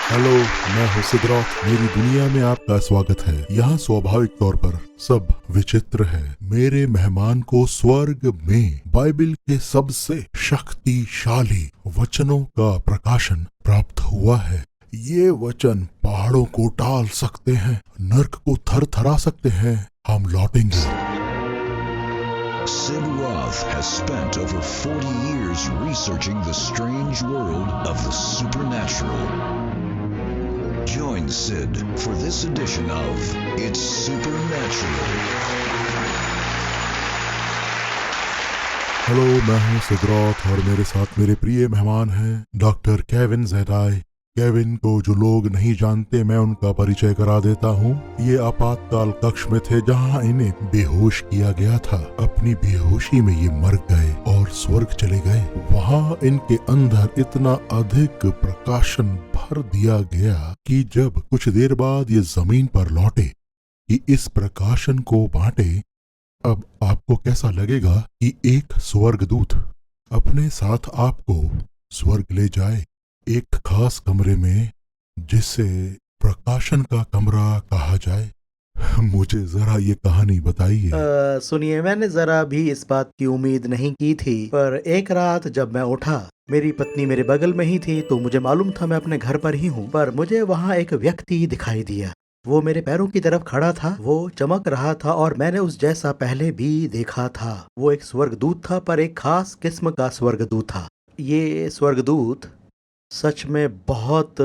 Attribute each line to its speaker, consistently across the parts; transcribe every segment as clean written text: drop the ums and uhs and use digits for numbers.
Speaker 1: Hello, मैं हूँ सिद्धार्थ। मेरी दुनिया में आपका स्वागत है। यहाँ स्वाभाविक तौर पर सब विचित्र है। मेरे मेहमान को स्वर्ग में बाइबल के सबसे शक्तिशाली वचनों का प्रकाशन प्राप्त हुआ है। ये वचन पहाड़ों को टाल सकते हैं, नर्क को थरथरा सकते हैं। हम लौटेंगे।
Speaker 2: Sid Roth has spent over 40 years researching the strange world of the supernatural. Join Sid for this edition of It's Supernatural.
Speaker 1: Hello, मैं हूँ सिद्धार्थ और मेरे साथ मेरे प्रिय मेहमान हैं डॉक्टर केविन ज़ेडाई। केविन को जो लोग नहीं जानते, मैं उनका परिचय करा देता हूँ। ये आपातकाल कक्ष में थे जहाँ इन्हें बेहोश किया गया था। अपनी बेहोशी में ये मर गए और स्वर्ग चले गए। वहाँ इनके अंदर इतना अधिक प्रकाशन भर दिया गया कि जब कुछ देर बाद ये जमीन पर लौटे कि इस प्रकाशन को बांटे, अब आपको कैसा लगेगा कि एक स्वर्गदूत अपने साथ आपको स्वर्ग ले जाए, एक खास कमरे में जिसे प्रकाशन का कमरा कहा जाए। मुझे जरा ये कहानी बताइए।
Speaker 3: सुनिए, मैंने जरा भी इस बात की उम्मीद नहीं की थी, पर एक रात जब मैं उठा, मेरी पत्नी मेरे बगल में ही थी, तो मुझे मालूम था मैं अपने घर पर ही हूँ। पर मुझे वहाँ एक व्यक्ति दिखाई दिया। वो मेरे पैरों की तरफ खड़ा था, वो चमक रहा था और मैंने उस जैसा पहले भी देखा था। वो एक स्वर्गदूत था, पर एक खास किस्म का स्वर्गदूत था। ये स्वर्गदूत सच में बहुत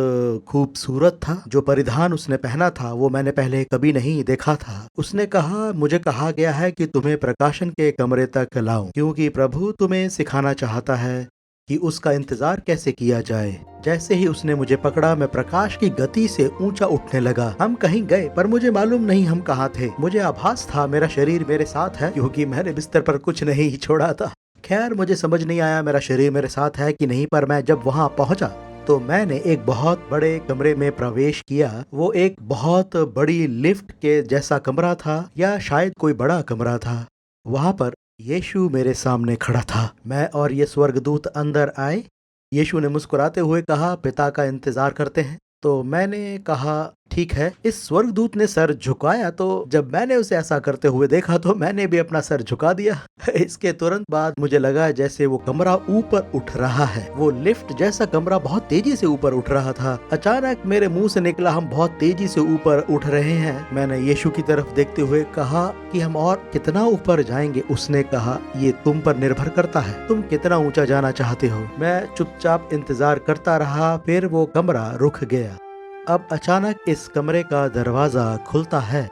Speaker 3: खूबसूरत था। जो परिधान उसने पहना था वो मैंने पहले कभी नहीं देखा था। उसने कहा, मुझे कहा गया है कि तुम्हें प्रकाशन के कमरे तक लाऊं, क्योंकि प्रभु तुम्हें सिखाना चाहता है कि उसका इंतजार कैसे किया जाए। जैसे ही उसने मुझे पकड़ा, मैं प्रकाश की गति से ऊंचा उठने लगा। हम कहीं गए, पर मुझे मालूम नहीं हम कहाँ थे। मुझे आभास था मेरा शरीर मेरे साथ है, क्योंकि मैंने बिस्तर पर कुछ नहीं छोड़ा था। खैर, मुझे समझ नहीं आया मेरा शरीर मेरे साथ है कि नहीं, पर मैं जब वहाँ पहुँचा तो मैंने एक बहुत बड़े कमरे में प्रवेश किया। वो एक बहुत बड़ी लिफ्ट के जैसा कमरा था, या शायद कोई बड़ा कमरा था। वहाँ पर यीशु मेरे सामने खड़ा था। मैं और ये स्वर्गदूत अंदर आए। यीशु ने मुस्कुराते हुए कहा, पिता का इंतजार करते हैं। तो मैंने कहा, ठीक है। इस स्वर्गदूत ने सर झुकाया, तो जब मैंने उसे ऐसा करते हुए देखा तो मैंने भी अपना सर झुका दिया। इसके तुरंत बाद मुझे लगा जैसे वो कमरा ऊपर उठ रहा है। वो लिफ्ट जैसा कमरा बहुत तेजी से ऊपर उठ रहा था। अचानक मेरे मुंह से निकला, हम बहुत तेजी से ऊपर उठ रहे हैं। मैंने यीशु की तरफ देखते हुए कहा कि हम और कितना ऊपर जाएंगे। उसने कहा, ये तुम पर निर्भर करता है, तुम कितना ऊंचा जाना चाहते हो। मैं चुपचाप इंतजार करता रहा, फिर वो कमरा रुक गया। अब अचानक इस कमरे का दरवाजा खुलता है।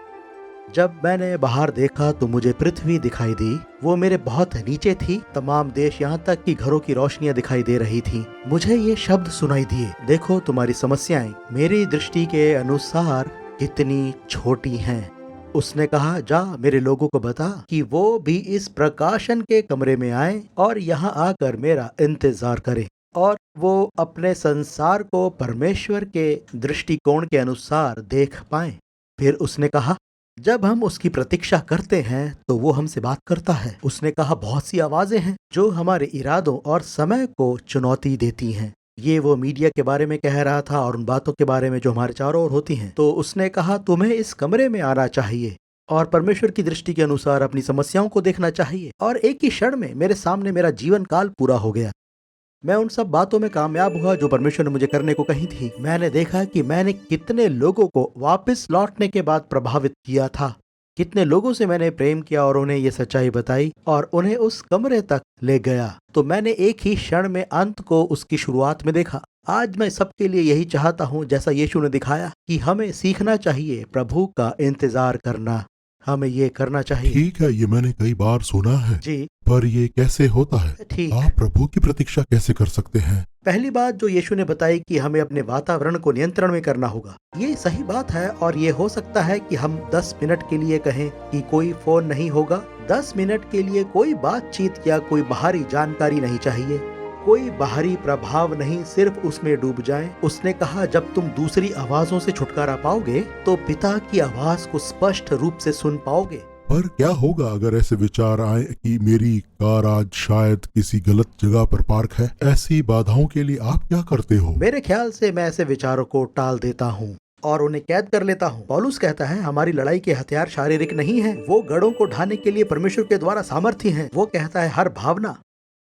Speaker 3: जब मैंने बाहर देखा तो मुझे पृथ्वी दिखाई दी। वो मेरे बहुत नीचे थी। तमाम देश, यहाँ तक कि घरों की रोशनियां दिखाई दे रही थी। मुझे ये शब्द सुनाई दिए, देखो तुम्हारी समस्याएं मेरी दृष्टि के अनुसार कितनी छोटी हैं। उसने कहा, जा मेरे लोगों को बता कि वो भी इस प्रकाशन के कमरे में आए और यहाँ आकर मेरा इंतजार करें, और वो अपने संसार को परमेश्वर के दृष्टिकोण के अनुसार देख पाएं। फिर उसने कहा, जब हम उसकी प्रतीक्षा करते हैं तो वो हमसे बात करता है। उसने कहा, बहुत सी आवाजें हैं जो हमारे इरादों और समय को चुनौती देती हैं। ये वो मीडिया के बारे में कह रहा था और उन बातों के बारे में जो हमारे चारों ओर होती हैं। तो उसने कहा, तुम्हें इस कमरे में आना चाहिए और परमेश्वर की दृष्टि के अनुसार अपनी समस्याओं को देखना चाहिए। और एक ही क्षण में मेरे सामने मेरा जीवन काल पूरा हो गया। मैं उन सब बातों में कामयाब हुआ जो परमेश्वर ने मुझे करने को कही थी। मैंने देखा कि मैंने कितने लोगों को वापस लौटने के बाद प्रभावित किया था। कितने लोगों से मैंने प्रेम किया और उन्हें ये सच्चाई बताई और उन्हें उस कमरे तक ले गया। तो मैंने एक ही क्षण में अंत को उसकी शुरुआत में देखा। आज मैं सबके लिए यही चाहता हूँ, जैसा यीशु ने दिखाया, कि हमें सीखना चाहिए प्रभु का इंतजार करना। हमें ये करना चाहिए।
Speaker 1: ठीक है, ये मैंने कई बार सुना है
Speaker 3: जी,
Speaker 1: पर ये कैसे होता है?
Speaker 3: ठीक।
Speaker 1: आप प्रभु की प्रतीक्षा कैसे कर सकते हैं?
Speaker 3: पहली बात जो यीशु ने बताई कि हमें अपने वातावरण को नियंत्रण में करना होगा, ये सही बात है। और ये हो सकता है कि हम 10 मिनट के लिए कहें कि कोई फोन नहीं होगा, 10 मिनट के लिए कोई बातचीत या कोई बाहरी जानकारी नहीं चाहिए, कोई बाहरी प्रभाव नहीं, सिर्फ उसमें डूब जाएं। उसने कहा, जब तुम दूसरी आवाजों से छुटकारा पाओगे तो पिता की आवाज को स्पष्ट रूप से सुन पाओगे।
Speaker 1: पर क्या होगा अगर ऐसे विचार आए कि मेरी कार आज शायद किसी गलत जगह पर पार्क है? ऐसी बाधाओं के लिए आप क्या करते हो?
Speaker 3: मेरे ख्याल से मैं ऐसे विचारों को टाल देता हूँ और उन्हें कैद कर लेता हूँ। पौलुस कहता है हमारी लड़ाई के हथियार शारीरिक नहीं है, वो गढ़ों को ढाने के लिए परमेश्वर के द्वारा सामर्थ्य हैं। वो कहता है हर भावना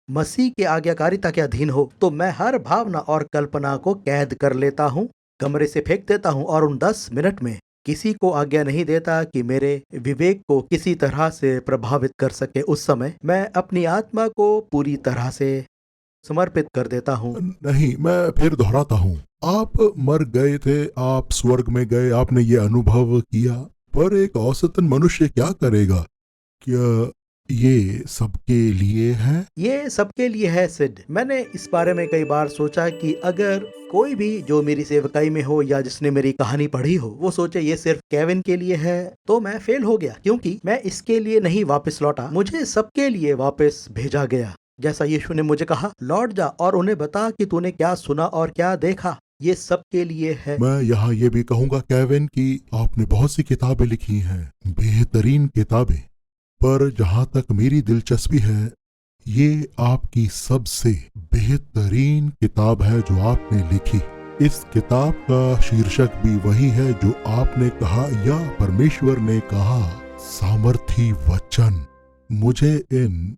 Speaker 3: मसीह के आज्ञाकारिता के अधीन हो। तो मैं हर भावना और कल्पना को कैद कर लेता हूँ, कमरे से फेंक देता हूँ और उन 10 मिनट में किसी को आज्ञा नहीं देता कि मेरे विवेक को किसी तरह से प्रभावित कर सके। उस समय मैं अपनी आत्मा को पूरी तरह से समर्पित कर देता हूँ।
Speaker 1: नहीं, मैं फिर दोहराता हूँ, आप मर गए थे, आप स्वर्ग में गए, आपने ये अनुभव किया, पर एक औसतन मनुष्य क्या करेगा? क्या ये सबके लिए है?
Speaker 3: ये सबके लिए है सिड। मैंने इस बारे में कई बार सोचा कि अगर कोई भी जो मेरी सेवकाई में हो या जिसने मेरी कहानी पढ़ी हो वो सोचे ये सिर्फ केविन के लिए है, तो मैं फेल हो गया, क्योंकि मैं इसके लिए नहीं वापस लौटा, मुझे सबके लिए वापस भेजा गया। जैसा यीशु ने मुझे कहा, लौट जा और उन्हें बता कि तूने क्या सुना और क्या देखा। ये सबके लिए है।
Speaker 1: मैं यहाँ ये भी कहूँगा केविन कि आपने बहुत सी किताबें लिखी हैं, बेहतरीन किताबें, पर जहाँ तक मेरी दिलचस्पी है, ये आपकी सबसे बेहतरीन किताब है जो आपने लिखी। इस किताब का शीर्षक भी वही है जो आपने कहा या परमेश्वर ने कहा, सामर्थी वचन। मुझे इन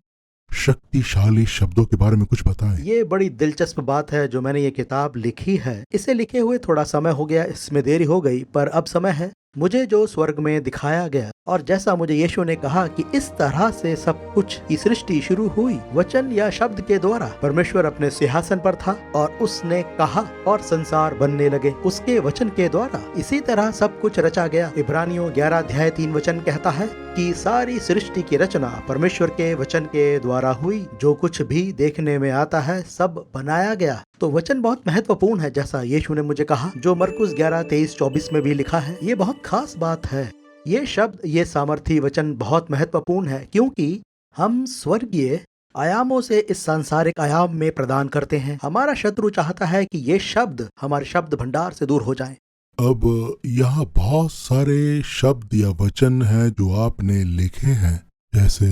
Speaker 1: शक्तिशाली शब्दों के बारे में कुछ बताएं।
Speaker 3: ये बड़ी दिलचस्प बात है जो मैंने ये किताब लिखी है। इसे लिखे हुए थोड़ा समय हो गया, इसमें देरी हो गई, पर अब समय है मुझे जो स्वर्ग में दिखाया गया और जैसा मुझे यीशु ने कहा कि इस तरह से सब कुछ की सृष्टि शुरू हुई, वचन या शब्द के द्वारा। परमेश्वर अपने सिंहासन पर था और उसने कहा और संसार बनने लगे उसके वचन के द्वारा। इसी तरह सब कुछ रचा गया। इब्रानियों 11:3 कहता है कि सारी सृष्टि की रचना परमेश्वर के वचन के द्वारा हुई। जो कुछ भी देखने में आता है सब बनाया गया। तो वचन बहुत महत्वपूर्ण है, जैसा यीशु ने मुझे कहा, जो मरकुस 11:23-24 में भी लिखा है। ये बहुत खास बात है। ये शब्द, ये सामर्थी वचन बहुत महत्वपूर्ण है, क्योंकि हम स्वर्गीय आयामों से इस सांसारिक आयाम में प्रदान करते हैं। हमारा शत्रु चाहता है कि ये शब्द हमारे शब्द भंडार से दूर हो जाएं।
Speaker 1: अब यहाँ बहुत सारे शब्द या वचन हैं जो आपने लिखे हैं, जैसे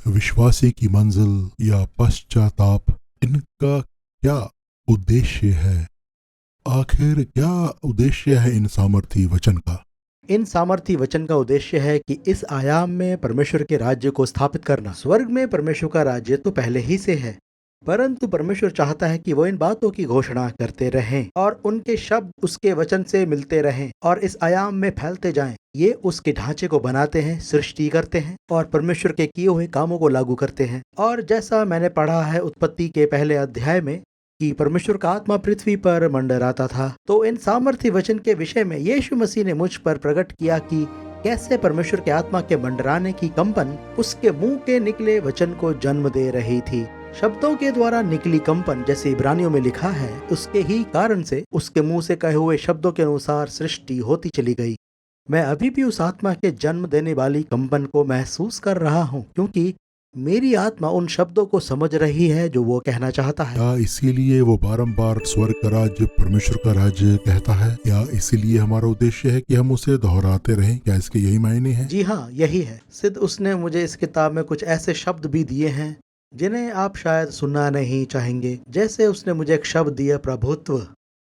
Speaker 1: विश्वासी की मंजिल या पश्चाताप। इनका क्या उद्देश्य है? आखिर क्या उद्देश्य है इन सामर्थी वचन का?
Speaker 3: इन सामर्थी वचन का उद्देश्य है कि इस आयाम में परमेश्वर के राज्य को स्थापित करना। स्वर्ग में परमेश्वर का राज्य तो पहले ही से है, परंतु परमेश्वर चाहता है कि वो इन बातों की घोषणा करते रहें और उनके शब्द उसके वचन से मिलते रहें और इस आयाम में फैलते जाएं। ये उसके ढांचे को बनाते हैं, सृष्टि करते हैं और परमेश्वर के किए हुए कामों को लागू करते हैं। और जैसा मैंने पढ़ा है उत्पत्ति के पहले अध्याय में कि परमेश्वर का आत्मा पृथ्वी पर मंडराता था, तो इन सामर्थी वचन के विषय में यीशु मसीह ने मुझ पर प्रकट किया कि कैसे परमेश्वर के आत्मा के मंडराने की कंपन उसके मुंह के निकले वचन को जन्म दे रही थी। शब्दों के द्वारा निकली कंपन, जैसे इब्रानियों में लिखा है, उसके ही कारण से उसके मुंह से कहे हुए शब्दों के अनुसार सृष्टि होती चली गई। मैं अभी भी उस आत्मा के जन्म देने वाली कंपन को महसूस कर रहा हूँ, क्योंकि मेरी आत्मा उन शब्दों को समझ रही है जो वो कहना चाहता है।
Speaker 1: क्या इसीलिए वो बारंबार स्वर्ग का राज्य परमेश्वर का राज्य कहता है? क्या इसीलिए हमारा उद्देश्य है कि हम उसे दोहराते रहें? क्या इसके यही मायने हैं?
Speaker 3: जी हाँ, यही है सिद्ध। उसने मुझे इस किताब में कुछ ऐसे शब्द भी दिए हैं जिन्हें आप शायद सुनना नहीं चाहेंगे। जैसे उसने मुझे एक शब्द दिया, प्रभुत्व।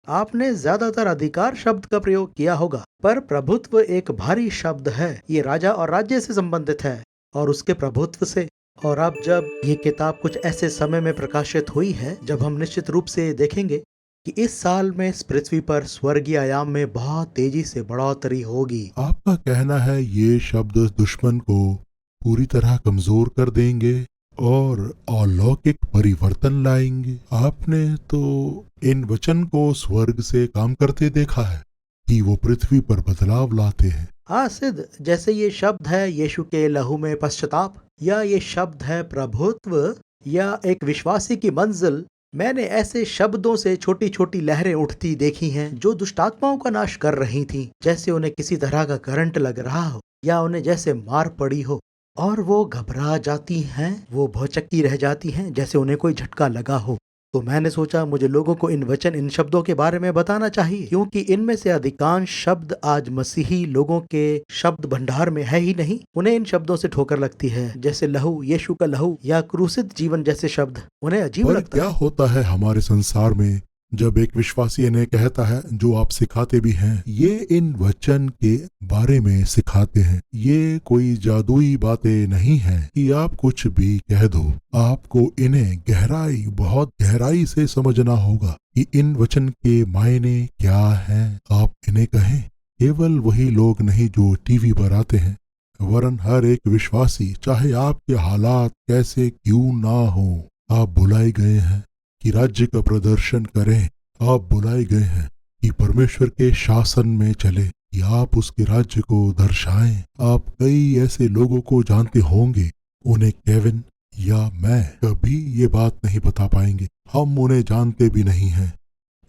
Speaker 3: आपने ज्यादातर अधिकार शब्द का प्रयोग किया होगा, पर प्रभुत्व एक भारी शब्द है। ये राजा और राज्य से संबंधित है और उसके प्रभुत्व से। और अब जब ये किताब कुछ ऐसे समय में प्रकाशित हुई है जब हम निश्चित रूप से देखेंगे कि इस साल में इस पृथ्वी पर स्वर्गीय आयाम में बहुत तेजी से बढ़ोतरी होगी।
Speaker 1: आपका कहना है ये शब्द दुश्मन को पूरी तरह कमजोर कर देंगे और अलौकिक परिवर्तन लाएंगे। आपने तो इन वचन को स्वर्ग से काम करते देखा है कि वो पृथ्वी पर बदलाव लाते हैं।
Speaker 3: हाँ सिद्ध, जैसे ये शब्द है यीशु के लहू में पश्चाताप, या ये शब्द है प्रभुत्व, या एक विश्वासी की मंजिल। मैंने ऐसे शब्दों से छोटी छोटी लहरें उठती देखी हैं जो दुष्टात्माओं का नाश कर रही थीं, जैसे उन्हें किसी तरह का करंट लग रहा हो या उन्हें जैसे मार पड़ी हो और वो घबरा जाती हैं, वो भौचक्की रह जाती हैं, जैसे उन्हें कोई झटका लगा हो। तो मैंने सोचा मुझे लोगों को इन शब्दों के बारे में बताना चाहिए, क्योंकि इनमें से अधिकांश शब्द आज मसीही लोगों के शब्द भंडार में है ही नहीं। उन्हें इन शब्दों से ठोकर लगती है, जैसे लहू, यीशु का लहू या क्रूसित जीवन जैसे शब्द उन्हें अजीब
Speaker 1: पर
Speaker 3: लगता
Speaker 1: क्या
Speaker 3: है।
Speaker 1: होता है हमारे संसार में जब एक विश्वासी इन्हें कहता है, जो आप सिखाते भी हैं, ये इन वचन के बारे में सिखाते हैं। ये कोई जादुई बातें नहीं है कि आप कुछ भी कह दो। आपको इन्हें बहुत गहराई से समझना होगा कि इन वचन के मायने क्या हैं। आप इन्हें कहें। केवल वही लोग नहीं जो टीवी पर आते हैं, वरन हर एक विश्वासी, चाहे आपके हालात कैसे क्यों ना हो। आप बुलाए गए हैं कि राज्य का प्रदर्शन करें। आप बुलाए गए हैं कि परमेश्वर के शासन में चले, कि आप उसके राज्य को दर्शाएं। आप कई ऐसे लोगों को जानते होंगे, उन्हें केविन या मैं कभी ये बात नहीं बता पाएंगे। हम उन्हें जानते भी नहीं हैं।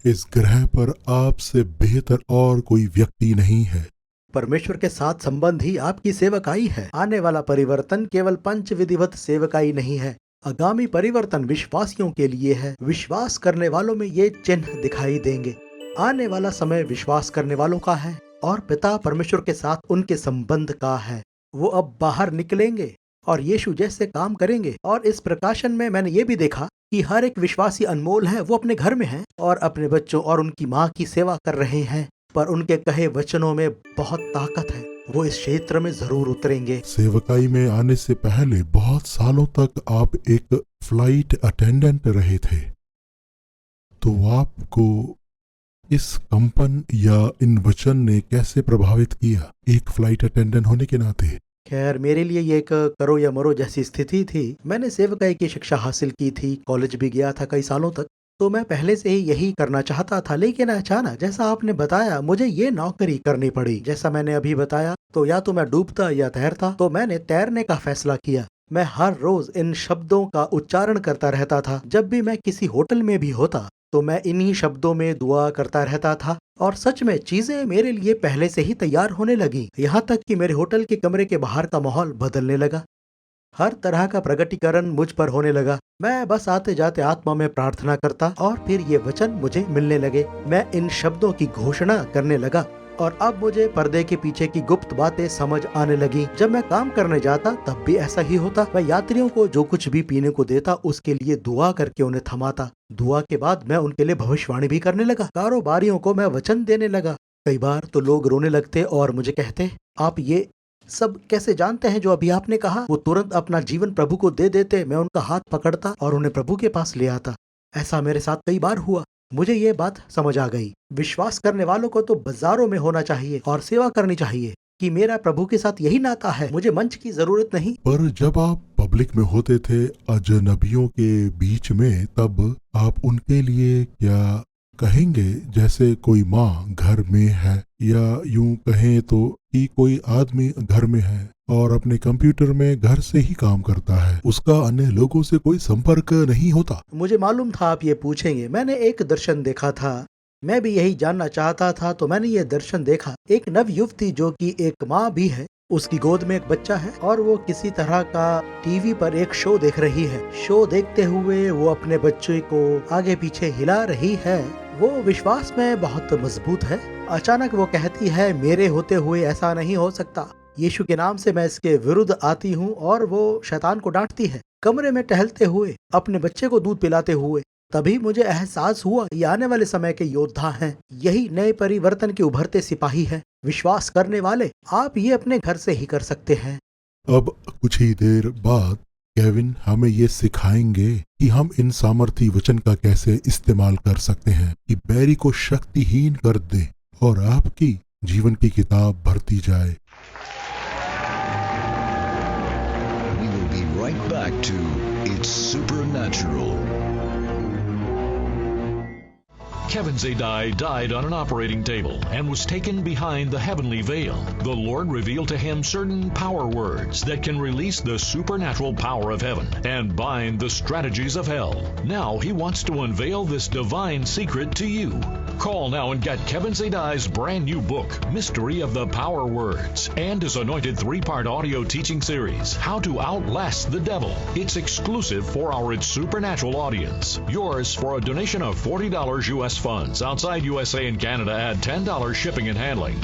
Speaker 1: इस ग्रह पर आपसे बेहतर और कोई व्यक्ति नहीं है।
Speaker 3: परमेश्वर के साथ संबंध ही आपकी सेवकाई है। आने वाला परिवर्तन केवल पंच विधिवत सेवकाई नहीं है। आगामी परिवर्तन विश्वासियों के लिए है। विश्वास करने वालों में ये चिन्ह दिखाई देंगे। आने वाला समय विश्वास करने वालों का है और पिता परमेश्वर के साथ उनके संबंध का है। वो अब बाहर निकलेंगे और यीशु जैसे काम करेंगे। और इस प्रकाशन में मैंने ये भी देखा कि हर एक विश्वासी अनमोल है। वो अपने घर में है और अपने बच्चों और उनकी माँ की सेवा कर रहे हैं, पर उनके कहे वचनों में बहुत ताकत है। वो इस क्षेत्र में जरूर उतरेंगे।
Speaker 1: सेवकाई में आने से पहले बहुत सालों तक आप एक फ्लाइट अटेंडेंट रहे थे, तो आपको इस कंपन या इन वचन ने कैसे प्रभावित किया एक फ्लाइट अटेंडेंट होने के नाते?
Speaker 3: खैर, मेरे लिए ये एक करो या मरो जैसी स्थिति थी। मैंने सेवकाई की शिक्षा हासिल की थी, कॉलेज भी गया था कई सालों तक, तो मैं पहले से ही यही करना चाहता था। लेकिन अचानक, जैसा आपने बताया, मुझे ये नौकरी करनी पड़ी। जैसा मैंने अभी बताया, तो या तो मैं डूबता या तैरता। तो मैंने तैरने का फैसला किया। मैं हर रोज इन शब्दों का उच्चारण करता रहता था। जब भी मैं किसी होटल में भी होता तो मैं इन्हीं शब्दों में दुआ करता रहता था, और सच में चीजें मेरे लिए पहले से ही तैयार होने लगी। यहाँ तक कि मेरे होटल के कमरे के बाहर का माहौल बदलने लगा। हर तरह का प्रगटीकरण मुझ पर होने लगा। मैं बस आते जाते आत्मा में प्रार्थना करता और फिर ये वचन मुझे मिलने लगे। मैं इन शब्दों की घोषणा करने लगा और अब मुझे पर्दे के पीछे की गुप्त बातें समझ आने लगी। जब मैं काम करने जाता तब भी ऐसा ही होता। मैं यात्रियों को जो कुछ भी पीने को देता उसके लिए दुआ करके उन्हें थमाता। दुआ के बाद मैं उनके लिए भविष्यवाणी भी करने लगा। कारोबारियों को मैं वचन देने लगा। कई बार तो लोग रोने लगते और मुझे कहते, आप ये सब कैसे जानते हैं जो अभी आपने कहा? वो तुरंत अपना जीवन प्रभु को दे देते। मैं उनका हाथ पकड़ता और उन्हें प्रभु के पास ले आता। ऐसा मेरे साथ कई बार हुआ। मुझे ये बात समझ आ गई, विश्वास करने वालों को तो बाजारों में होना चाहिए और सेवा करनी चाहिए, कि मेरा प्रभु के साथ यही नाता है। मुझे मंच की जरूरत नहीं।
Speaker 1: पर जब आप पब्लिक में होते थे अजनबियों के बीच में, तब आप उनके लिए क्या कहेंगे? जैसे कोई माँ घर में है, या यूं कहें तो कि कोई आदमी घर में है और अपने कंप्यूटर में घर से ही काम करता है, उसका अन्य लोगों से कोई संपर्क नहीं होता।
Speaker 3: मुझे मालूम था आप ये पूछेंगे। मैंने एक दर्शन देखा था। मैं भी यही जानना चाहता था, तो मैंने ये दर्शन देखा। एक नव युवती जो कि एक माँ भी है, उसकी गोद में एक बच्चा है और वो किसी तरह का टीवी पर एक शो देख रही है। शो देखते हुए वो अपने बच्चे को आगे पीछे हिला रही है। वो विश्वास में बहुत मजबूत है। अचानक वो कहती है, मेरे होते हुए ऐसा नहीं हो सकता। यीशु के नाम से मैं इसके विरुद्ध आती हूँ, और वो शैतान को डांटती है। कमरे में टहलते हुए, अपने बच्चे को दूध पिलाते हुए, तभी मुझे एहसास हुआ ये आने वाले समय के योद्धा हैं। यही नए परिवर्तन के उभरते सिपाही हैं। विश्वास करने वाले, आप ये अपने घर से ही कर सकते हैं।
Speaker 1: अब कुछ ही देर बाद केविन हमें ये सिखाएंगे कि हम इन सामर्थी वचन का कैसे इस्तेमाल कर सकते हैं कि बैरी को शक्तिहीन कर दे और आपकी जीवन की किताब भरती जाए।
Speaker 2: We will be right back to It's Supernatural.
Speaker 4: Kevin Zadai died on an operating table and was taken behind the heavenly veil. The Lord revealed to him certain power words that can release the supernatural power of heaven and bind the strategies of hell. Now he wants to unveil this divine secret to you. Call now and get Kevin Zadai's brand new book, Mystery of the Power Words, and his anointed 3-part audio teaching series, How to Outlast the Devil. It's exclusive for our It's Supernatural audience. Yours for a donation of $40 U.S. funds. Outside USA and Canada, add $10 shipping and handling.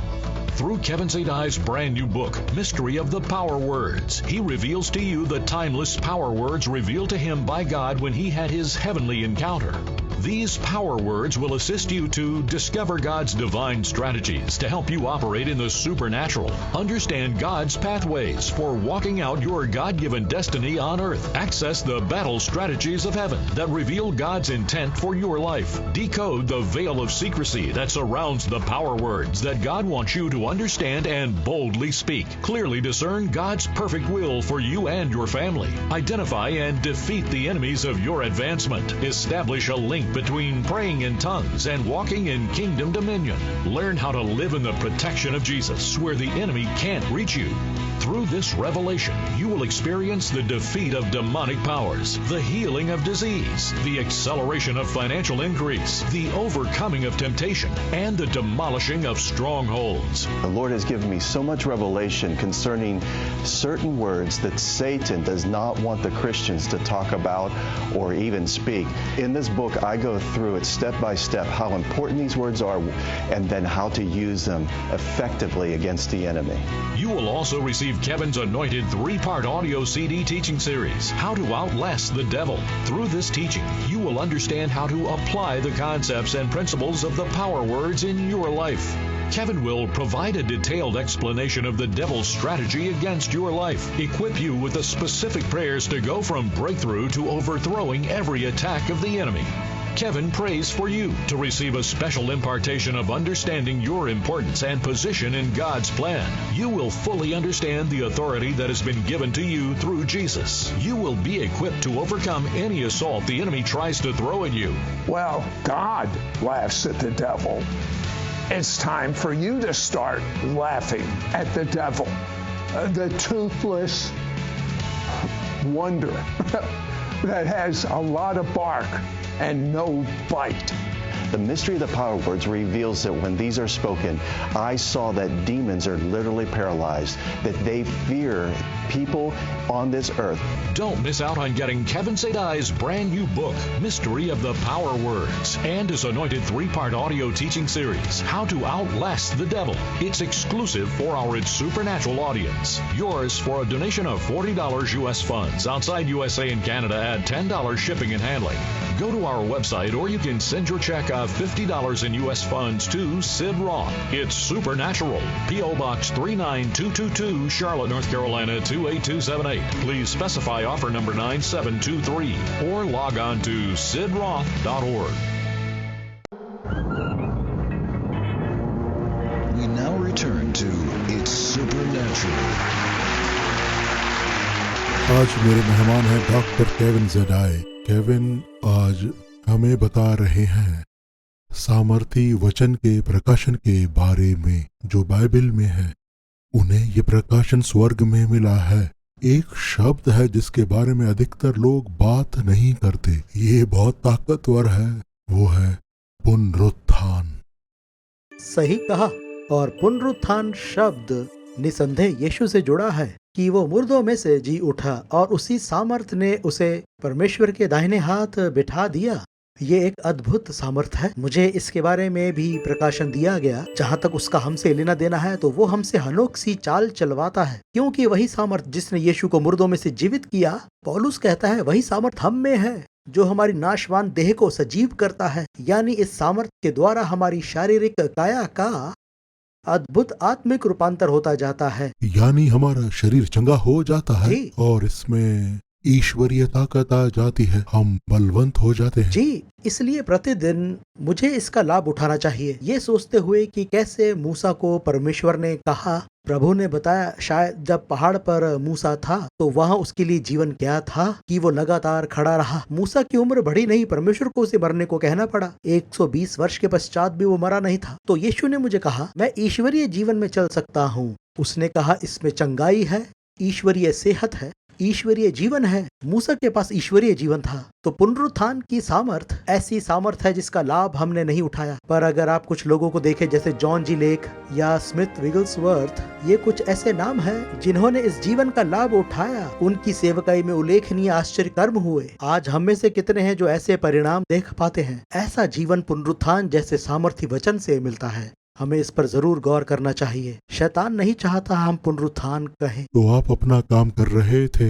Speaker 4: Through Kevin Zadai's brand new book, Mystery of the Power Words, he reveals to you the timeless power words revealed to him by God when he had his heavenly encounter. These power words will assist you to discover God's divine strategies to help you operate in the supernatural, understand God's pathways for walking out your God-given destiny on earth, access the battle strategies of heaven that reveal God's intent for your life, decode the veil of secrecy that surrounds the power words that God wants you to understand and boldly speak, clearly discern God's perfect will for you and your family, identify and defeat the enemies of your advancement, establish a link between praying in tongues and walking in kingdom dominion. Learn how to live in the protection of Jesus where the enemy can't reach you. Through this revelation, you will experience the defeat of demonic powers, the healing of disease, the acceleration of financial increase, the overcoming of temptation, and the demolishing of strongholds.
Speaker 5: The Lord has given me so much revelation concerning certain words that Satan does not want the Christians to talk about or even speak. In this book, I go through it step by step how important these words are and then how to use them effectively against the enemy.
Speaker 4: You will also receive Kevin's anointed 3-part audio CD teaching series, How to Outlast the Devil. Through this teaching, you will understand how to apply the concepts and principles of the power words in your life. Kevin will provide a detailed explanation of the devil's strategy against your life, equip you with the specific prayers to go from breakthrough to overthrowing every attack of the enemy. Kevin prays for you to receive a special impartation of understanding your importance and position in God's plan. You will fully understand the authority that has been given to you through Jesus. You will be equipped to overcome any assault the enemy tries to throw at you.
Speaker 6: Well, God laughs at the devil. It's time for you to start laughing at the devil, the toothless wonder that has a lot of bark and no bite.
Speaker 5: The mystery of the power words reveals that when these are spoken, I saw that demons are literally paralyzed, that they fear people on this earth.
Speaker 4: Don't miss out on getting Kevin Zadai's brand new book, Mystery of the Power Words, and his anointed 3-part audio teaching series, How to Outlast the Devil. It's exclusive for our It's Supernatural audience. Yours for a donation of $40 U.S. funds. Outside USA and Canada, add $10 shipping and handling. Go to our website or you can send your check of $50 in U.S. funds to Sid Roth. It's Supernatural. P.O. Box 39222, Charlotte, North Carolina 28278. Please specify offer number 9723 or log on to sidroth.org.
Speaker 2: We now return to It's Supernatural.
Speaker 1: आज मेरे मेहमान हैं doctor Kevin ज़ेडाई। Kevin आज हमें बता रहे हैं सामर्थी वचन के प्रकाशन के बारे में जो बाइबल में है। उन्हें ये प्रकाशन स्वर्ग में मिला है। एक शब्द है जिसके बारे में अधिकतर लोग बात नहीं करते। ये बहुत ताकतवर है, वो है पुनरुत्थान।
Speaker 3: सही कहा। और पुनरुत्थान शब्द निसंदेह यीशु से जुड़ा है कि वो मुर्दों में से जी उठा और उसी सामर्थ ने उसे परमेश्वर के दाहिने हाथ बिठा दिया। ये एक अद्भुत सामर्थ है। मुझे इसके बारे में भी प्रकाशन दिया गया। जहाँ तक उसका हमसे लेना देना है तो वो हमसे हनोक सी चाल चलवाता है, क्योंकि वही सामर्थ जिसने यीशु को मुर्दों में से जीवित किया, पौलुस कहता है, वही सामर्थ हम में है जो हमारी नाशवान देह को सजीव करता है। यानी इस सामर्थ के द्वारा हमारी शारीरिक काया का अद्भुत आत्मिक रूपांतर होता जाता है।
Speaker 1: यानी हमारा शरीर चंगा हो जाता है
Speaker 3: जी।
Speaker 1: और इसमें ईश्वरीय ताकत आ जाती है, हम बलवंत हो जाते हैं।
Speaker 3: जी, इसलिए प्रतिदिन मुझे इसका लाभ उठाना चाहिए, ये सोचते हुए कि कैसे मूसा को परमेश्वर ने कहा प्रभु ने बताया शायद जब पहाड़ पर मूसा था तो वहाँ उसके लिए जीवन क्या था कि वो लगातार खड़ा रहा। मूसा की उम्र बढ़ी नहीं, परमेश्वर को उसे मरने को कहना पड़ा। 120 वर्ष के पश्चात भी वो मरा नहीं था। तो यीशु ने मुझे कहा मैं ईश्वरीय जीवन में चल सकता हूँ। उसने कहा इसमें चंगाई है, ईश्वरीय सेहत है, ईश्वरीय जीवन है। मूसा के पास ईश्वरीय जीवन था। तो पुनरुत्थान की सामर्थ ऐसी सामर्थ है जिसका लाभ हमने नहीं उठाया। पर अगर आप कुछ लोगों को देखें जैसे जॉन जी लेक या स्मिथ विगल्सवर्थ, ये कुछ ऐसे नाम हैं जिन्होंने इस जीवन का लाभ उठाया। उनकी सेवकाई में उल्लेखनीय आश्चर्य कर्म हुए। आज हम में से कितने हैं जो ऐसे परिणाम देख पाते हैं? ऐसा जीवन पुनरुत्थान जैसे सामर्थ्य वचन से मिलता है। हमें इस पर जरूर गौर करना चाहिए। शैतान नहीं चाहता हम पुनरुत्थान कहें।
Speaker 1: तो आप अपना काम कर रहे थे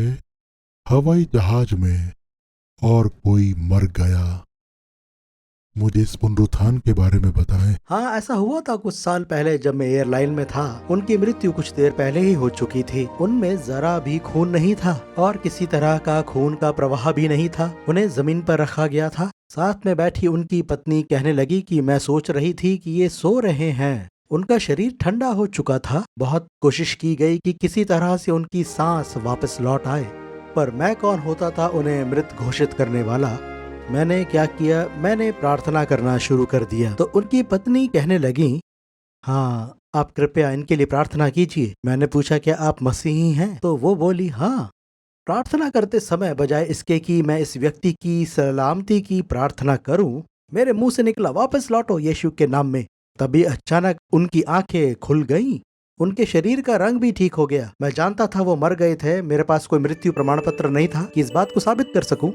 Speaker 1: हवाई जहाज में और कोई मर गया। मुझे इस पुनरुत्थान के बारे में बताएं।
Speaker 3: हाँ, ऐसा हुआ था कुछ साल पहले जब मैं एयरलाइन में था। उनकी मृत्यु कुछ देर पहले ही हो चुकी थी। उनमें जरा भी खून नहीं था और किसी तरह का खून का प्रवाह भी नहीं था। उन्हें जमीन पर रखा गया था। साथ में बैठी उनकी पत्नी कहने लगी कि मैं सोच रही थी कि ये सो रहे हैं। उनका शरीर ठंडा हो चुका था। बहुत कोशिश की गई कि किसी तरह से उनकी सांस वापस लौट आए, पर मैं कौन होता था उन्हें मृत घोषित करने वाला। मैंने क्या किया, मैंने प्रार्थना करना शुरू कर दिया। तो उनकी पत्नी कहने लगी, हाँ आप कृपया इनके लिए प्रार्थना कीजिए। मैंने पूछा क्या आप मसीही हैं? तो वो बोली हाँ। प्रार्थना करते समय बजाय इसके कि मैं इस व्यक्ति की सलामती की प्रार्थना करूं, मेरे मुंह से निकला वापस लौटो यीशु के नाम में। तभी अचानक उनकी आंखें खुल गईं। उनके शरीर का रंग भी ठीक हो गया। मैं जानता था वो मर गए थे। मेरे पास कोई मृत्यु प्रमाण पत्र नहीं था कि इस बात को साबित कर सकूं,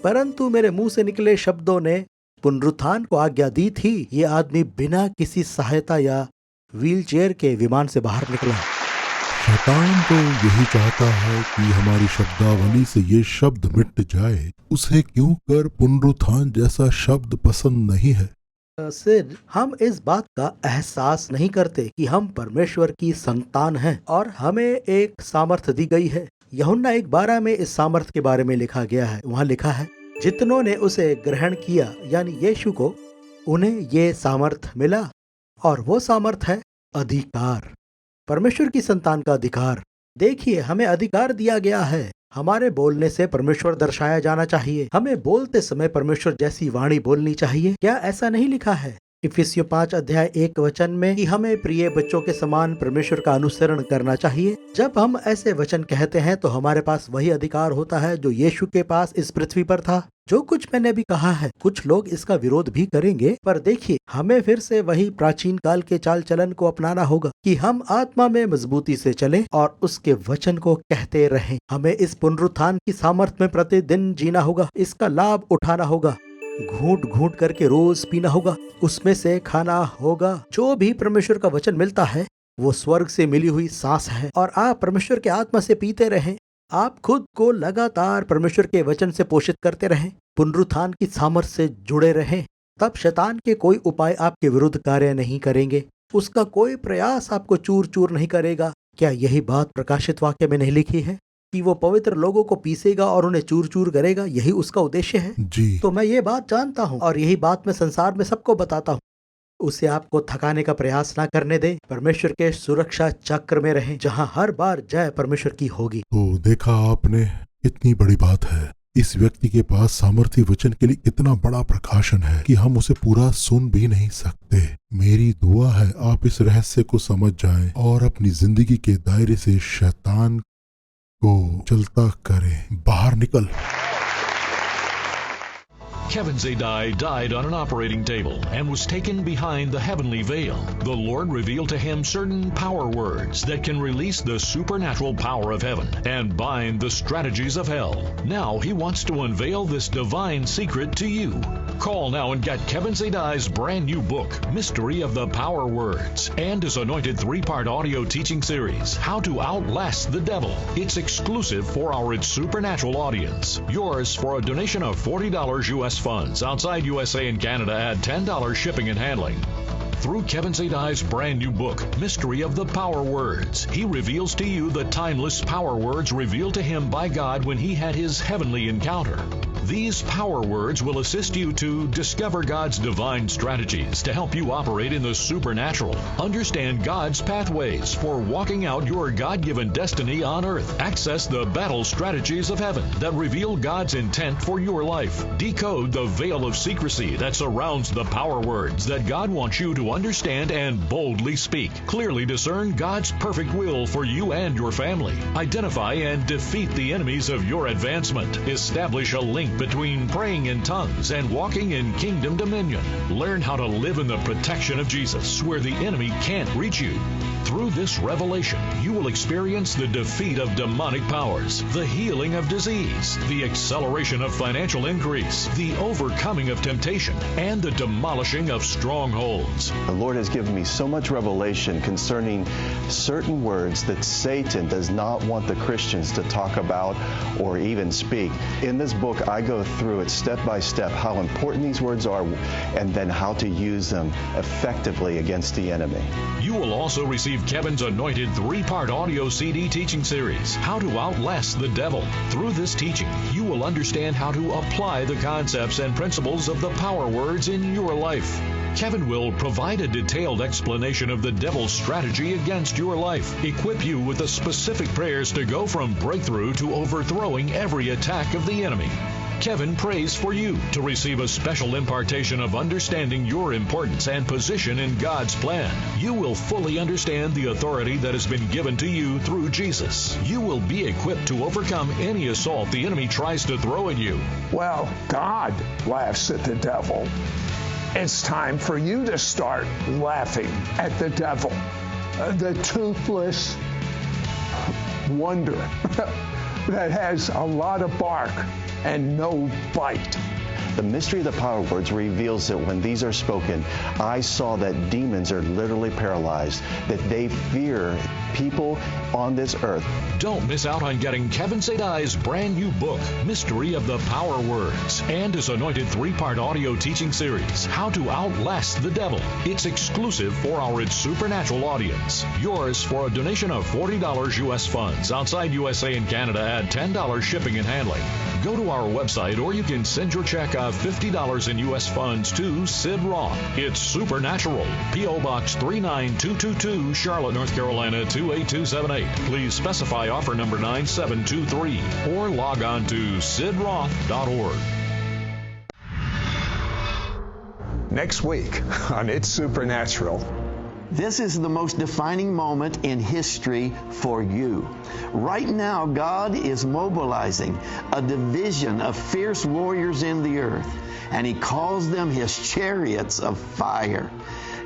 Speaker 3: परंतु मेरे मुंह से निकले शब्दों ने पुनरुत्थान को आज्ञा दी थी। ये आदमी बिना किसी सहायता या व्हीलचेयर के विमान से बाहर निकला।
Speaker 1: शैतान तो यही चाहता है कि हमारी शब्दावली से ये शब्द मिट जाए। उसे क्यों कर पुनरुत्थान जैसा शब्द पसंद नहीं है?
Speaker 3: सिर, हम इस बात का एहसास नहीं करते कि हम परमेश्वर की संतान हैं और हमें एक सामर्थ्य दी गई है। यूहन्ना 1:12 में इस सामर्थ्य के बारे में लिखा गया है। वहाँ लिखा है, जितनों ने उसे ग्रहण किया यानी यीशु को, उन्हें ये सामर्थ्य मिला। और वो सामर्थ्य है अधिकार, परमेश्वर की संतान का अधिकार। देखिए, हमें अधिकार दिया गया है। हमारे बोलने से परमेश्वर दर्शाया जाना चाहिए। हमें बोलते समय परमेश्वर जैसी वाणी बोलनी चाहिए। क्या ऐसा नहीं लिखा है इफिसियों 5:1 में कि हमें प्रिय बच्चों के समान परमेश्वर का अनुसरण करना चाहिए? जब हम ऐसे वचन कहते हैं तो हमारे पास वही अधिकार होता है जो यीशु के पास इस पृथ्वी पर था। जो कुछ मैंने भी कहा है, कुछ लोग इसका विरोध भी करेंगे, पर देखिए, हमें फिर से वही प्राचीन काल के चाल चलन को अपनाना होगा कि हम आत्मा में मजबूती से चलें और उसके वचन को कहते रहें। हमें इस पुनरुत्थान की सामर्थ्य में प्रतिदिन जीना होगा। इसका लाभ उठाना होगा। घूंट घूंट करके रोज पीना होगा। उसमें से खाना होगा। जो भी परमेश्वर का वचन मिलता है वो स्वर्ग से मिली हुई सांस है और आप परमेश्वर के आत्मा से पीते रहें। आप खुद को लगातार परमेश्वर के वचन से पोषित करते रहें, पुनरुत्थान की सामर्थ्य से जुड़े रहें। तब शैतान के कोई उपाय आपके विरुद्ध कार्य नहीं करेंगे। उसका कोई प्रयास आपको चूर चूर नहीं करेगा। क्या यही बात प्रकाशित वाक्य में नहीं लिखी है कि वो पवित्र लोगों को पीसेगा और उन्हें चूर चूर करेगा? यही उसका उद्देश्य है
Speaker 1: जी।
Speaker 3: तो मैं ये बात जानता हूँ और यही बात मैं संसार में सबको बताता हूँ। उसे आपको थकाने का प्रयास ना करने दे। परमेश्वर के सुरक्षा चक्र में रहें जहाँ हर बार जय परमेश्वर की होगी।
Speaker 1: तो देखा आपने, इतनी बड़ी बात है। इस व्यक्ति के पास सामर्थ्य वचन के लिए इतना बड़ा प्रकाशन है कि हम उसे पूरा सुन भी नहीं सकते। मेरी दुआ है आप इस रहस्य को समझ जाएं और अपनी जिंदगी के दायरे से शैतान को चलता करें। बाहर निकल।
Speaker 4: Kevin Zadai died on an operating table and was taken behind the heavenly veil. The Lord revealed to him certain power words that can release the supernatural power of heaven and bind the strategies of hell. Now he wants to unveil this divine secret to you. Call now and get Kevin Zadai's brand new book, Mystery of the Power Words, and his anointed 3-part audio teaching series, How to Outlast the Devil. It's exclusive for our It's Supernatural audience. Yours for a donation of $40 US funds. Outside USA and Canada, add $10 shipping and handling. Through Kevin Zadai's brand new book, Mystery of the Power Words, he reveals to you the timeless power words revealed to him by God when he had his heavenly encounter. These power words will assist you to discover God's divine strategies to help you operate in the supernatural, understand God's pathways for walking out your God-given destiny on earth, access the battle strategies of heaven that reveal God's intent for your life, decode the veil of secrecy that surrounds the power words that God wants you to understand and boldly speak, clearly discern God's perfect will for you and your family, identify and defeat the enemies of your advancement, establish a link between praying in tongues and walking in kingdom dominion. Learn how to live in the protection of Jesus where the enemy can't reach you. Through this revelation, you will experience the defeat of demonic powers, the healing of disease, the acceleration of financial increase, the overcoming of temptation, and the demolishing of strongholds.
Speaker 5: The Lord has given me so much revelation concerning certain words that Satan does not want the Christians to talk about or even speak. In this book, I go through it step by step how important these words are and then how to use them effectively against the enemy.
Speaker 4: You will also receive Kevin's anointed 3-part audio CD teaching series, How to Outlast the Devil. Through this teaching, you will understand how to apply the concepts and principles of the power words in your life. Kevin will provide a detailed explanation of the devil's strategy against your life, equip you with the specific prayers to go from breakthrough to overthrowing every attack of the enemy. Kevin prays for you to receive a special impartation of understanding your importance and position in God's plan. You will fully understand the authority that has been given to you through Jesus. You will be equipped to overcome any assault the enemy tries to throw at you.
Speaker 6: Well, God laughs at the devil. It's time for you to start laughing at the devil, the toothless wonder that has a lot of bark and no bite.
Speaker 5: The mystery of the power words reveals that when these are spoken, I saw that demons are literally paralyzed, that they fear people on this earth.
Speaker 4: Don't miss out on getting Kevin Zadai's brand new book, Mystery of the Power Words, and his anointed 3-part audio teaching series, How to Outlast the Devil. It's exclusive for our It's Supernatural audience. Yours for a donation of $40 U.S. funds. Outside USA and Canada, add $10 shipping and handling. Go to our website, or you can send your check of $50 in U.S. funds to Sid Roth. It's Supernatural. P.O. Box 39222, Charlotte, North Carolina 28278. Please specify offer number 9723 or log on to sidroth.org.
Speaker 6: Next week on It's Supernatural.
Speaker 7: This is the most defining moment in history for you. Right now, God is mobilizing a division of fierce warriors in the earth, and He calls them His chariots of fire.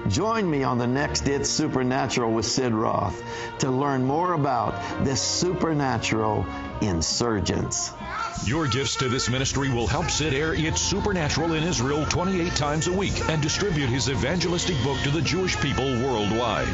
Speaker 7: Join me on the next It's Supernatural with Sid Roth to learn more about this supernatural insurgents.
Speaker 4: Your gifts to this ministry will help Sid air It's Supernatural in Israel 28 times a week and distribute his evangelistic book to the Jewish people worldwide.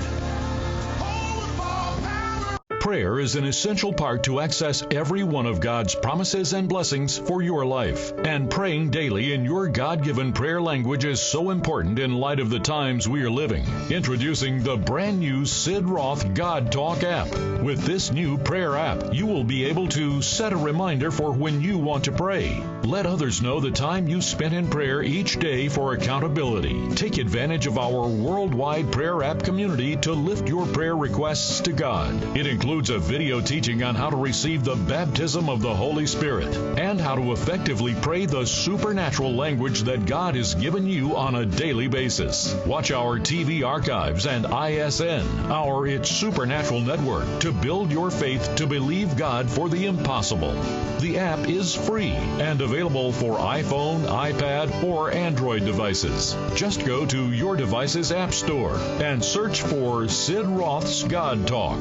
Speaker 4: Prayer is an essential part to access every one of God's promises and blessings for your life. And praying daily in your God-given prayer language is so important in light of the times we are living. Introducing the brand new Sid Roth God Talk app. With this new prayer app, you will be able to set a reminder for when you want to pray. Let others know the time you spent in prayer each day for accountability. Take advantage of our worldwide prayer app community to lift your prayer requests to God. It includes a video teaching on how to receive the baptism of the Holy Spirit and how to effectively pray the supernatural language that God has given you on a daily basis. Watch our TV archives and ISN, our It's Supernatural network, to build your faith to believe God for the impossible. The app is free and available for iPhone, iPad, or Android devices. Just go to your device's app store and search for Sid Roth's God Talk.